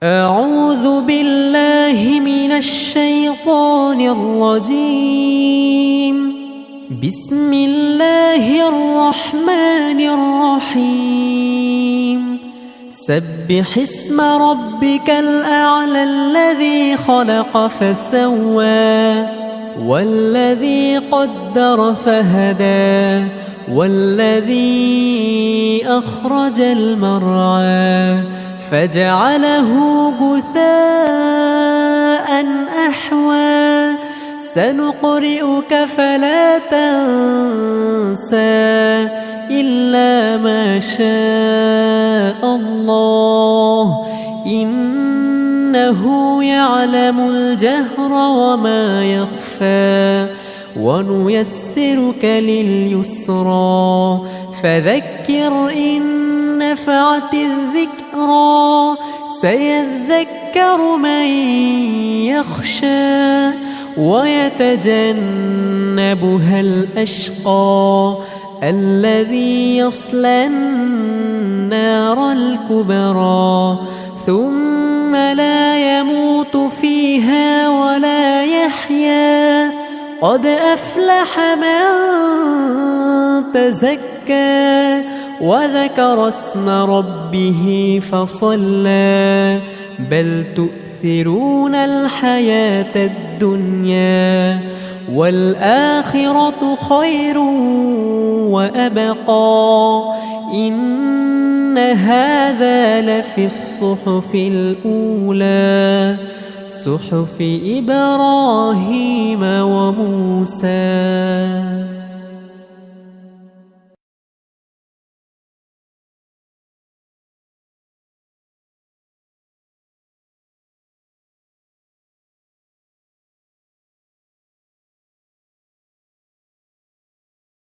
أعوذ بالله من الشيطان الرجيم. بسم الله الرحمن الرحيم. سبح اسم ربك الأعلى الذي خلق فسوى والذي قدر فهدى والذي أخرج المرعى فجعله غثاء أحوى سنقرئك فلا تنسى إلا ما شاء الله إنه يعلم الجهر وما يخفى ونيسرك لليسرى فذكر إن نفعت الذكرى سيذكر من يخشى ويتجنبها الأشقى الذي يصلى النار الكبرى ثم لا يموت فيها ولا يحيا قد أفلح من تزكى وذكر اسم ربه فصلى بل تؤثرون الحياة الدنيا والآخرة خير وأبقى إن هذا لفي الصحف الأولى صحف إبراهيم وموسى.